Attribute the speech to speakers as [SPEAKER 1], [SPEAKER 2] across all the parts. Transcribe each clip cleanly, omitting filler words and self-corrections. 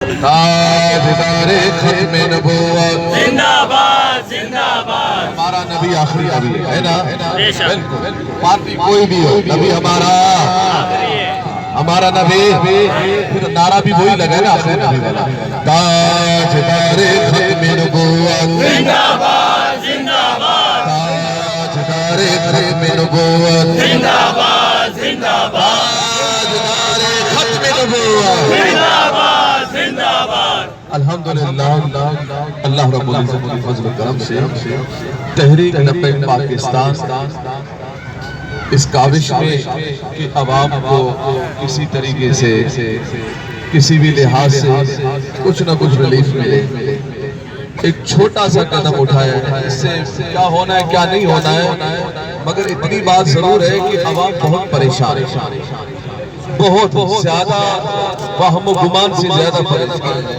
[SPEAKER 1] تاجدار ختم نبوت
[SPEAKER 2] زندہ باد زندہ باد.
[SPEAKER 1] ہمارا نبی آخری نبی ہے نا.
[SPEAKER 2] بے شک.
[SPEAKER 1] بالکل پارٹی کوئی بھی ہو نبی ہمارا نبی. پھر نعرہ بھی وہی لگا ہے نا آخری نبی والا. تاجدار ختم نبوت
[SPEAKER 2] زندہ باد زندہ باد
[SPEAKER 1] تاجدار ختم نبوت
[SPEAKER 2] زندہ باد زندہ باد
[SPEAKER 1] تاجدار ختم نبوت.
[SPEAKER 2] زندہ باد زندہ باد.
[SPEAKER 1] الحمدللہ اللہ رب العزت کی فضل و کرم سے تحریک لبیک پاکستان اس کاوش میں کہ عوام کو کسی طریقے سے کسی بھی لحاظ سے کچھ نہ کچھ ریلیف ملے ایک چھوٹا سا قدم اٹھایا ہے. اس سے کیا ہونا ہے کیا نہیں ہونا ہے مگر اتنی بات ضرور ہے کہ عوام بہت پریشان ہے, بہت زیادہ وہم و گمان سے زیادہ پریشان ہے.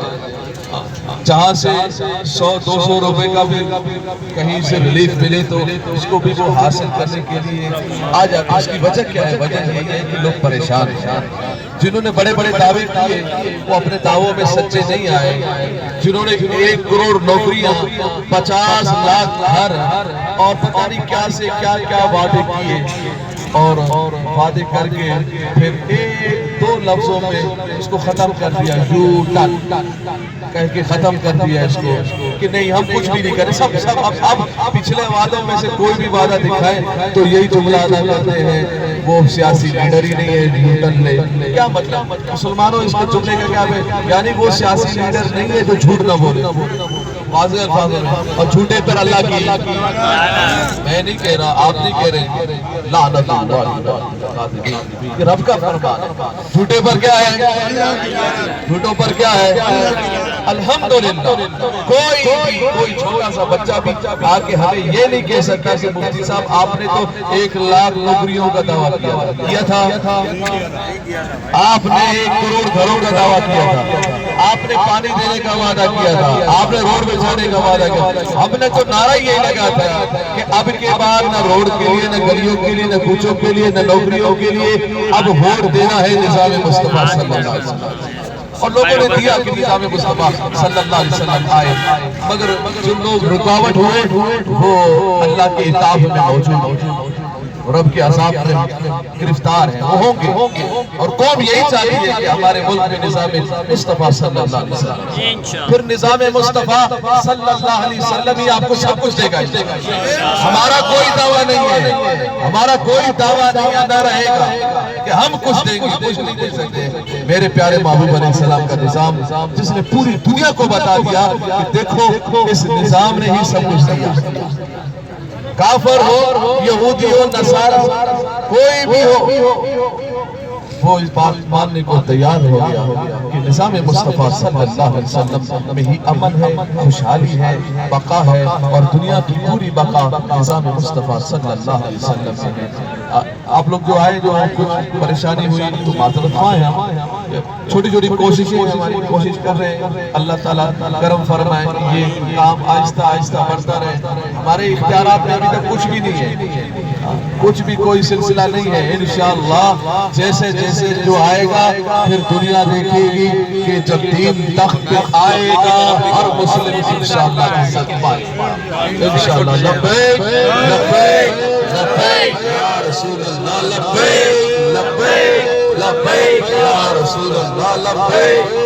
[SPEAKER 1] جہاں سے 100-200 روپے کا بھی کہیں سے ریلیف ملے تو اس کو بھی وہ حاصل کرنے کے لیے آ جاتے. اس کی وجہ کیا ہے؟ وجہ یہ ہے کہ لوگ پریشان ہیں. جنہوں نے بڑے بڑے دعوے کیے وہ اپنے دعووں میں سچے نہیں آئے. جنہوں نے 1 کروڑ نوکریاں 50 لاکھ گھر اور پتہ نہیں کیا سے کیا کیا وعدے کیے اور وعدے کر کے پھر 1-2 لفظوں میں اس کو ختم کر دیا. یو ٹن کہہ کے ختم کر دیا اس کو کہ نہیں ہم کچھ بھی نہیں کریں. سب اب پچھلے وعدوں میں سے کوئی بھی وعدہ دکھائے تو یہی جملہ ادا کرتے ہیں وہ سیاسی لیڈر ہی نہیں ہے یو ٹن لے. کیا مطلب مسلمانوں اس کے جملے کا کیا ہے؟ یعنی وہ سیاسی لیڈر نہیں ہے جو جھوٹ نہ بولے. واضح الفاظ میں اور جھوٹے پر اللہ کی میں نہیں کہہ رہا آپ نہیں کہہ رہے لعنت اللہ کہ رب کا فرمان ہے. جھوٹے پر کیا ہے؟ جھوٹوں پر کیا ہے؟ الحمدللہ کوئی چھوٹا سا بچہ بھی آ کے ہمیں یہ نہیں کہہ سکتا کہ مفتی صاحب آپ نے تو 1 لاکھ نوکریوں کا دعویٰ کیا تھا, آپ نے 1 کروڑ گھروں کا دعویٰ کیا تھا, آپ نے پانی دینے کا وعدہ کیا تھا, آپ نے روڈ بچھانے کا وعدہ کیا. ہم نے تو نعرہ یہی لگا تھا کہ اب کے بعد نہ روڈ کے لیے نہ گلیوں کے لیے نہ کوچوں کے لیے نہ نوکریوں کے لیے اب ووٹ دینا ہے نظام مصطفیٰ صلی اللہ علیہ وسلم. اور لوگوں نے دیا کہ نظام مصطفیٰ صلی اللہ علیہ وسلم آئے مگر جو لوگ رکاوٹ ہوئے وہ اللہ کے عتاب میں موجود رب کے عذاب میں گرفتار ہیں. وہ ہوں گے اور قوم یہی چاہتی ہے کہ ہمارے ملک میں نظام مصطفیٰ صلی اللہ علیہ وسلم پھر نظام مصطفیٰ صلی اللہ علیہ وسلم ہی آپ کو سب کچھ دے گا. ہمارا کوئی دعویٰ نہیں ہے, ہمارا کوئی دعویٰ نہیں نہ رہے گا کہ ہم کچھ دیں گے, کچھ نہیں دے سکتے. میرے پیارے محبوب علیہ السلام کا نظام جس نے پوری دنیا کو بتا دیا کہ دیکھو اس نظام نے ہی سب کچھ دیا. کافر ہو یہودی ہو نصارہ کوئی بھی ہو وہ اس بات ماننے کو تیار ہو گیا کہ نظام مصطفیٰ صلی اللہ علیہ وسلم میں ہی امن ہے, خوشحالی ہے, بقا ہے اور دنیا کی پوری بقا نظام مصطفیٰ صلی اللہ علیہ وسلم سے ہے. آپ لوگ جو آئے جو کچھ پریشانی ہوئی تو معذرت خواہ ہیں. چھوٹی چھوٹی کوششیں ہماری کوشش کر رہے ہیں اللہ تعالیٰ کرم فرمائے یہ کام آہستہ آہستہ بڑھتا رہے. ہمارے اختیارات میں ابھی تک کچھ بھی نہیں ہے, کچھ بھی کوئی سلسلہ نہیں ہے. انشاءاللہ جیسے جیسے جو آئے گا پھر دنیا دیکھے گی کہ جب دین تخت پہ آئے گا ہر مسلم انشاءاللہ عزت پائے گا. انشاءاللہ لبیک لبیک لبیک یا رسول اللہ لبیک لبیک لبیک یا رسول اللہ لبیک.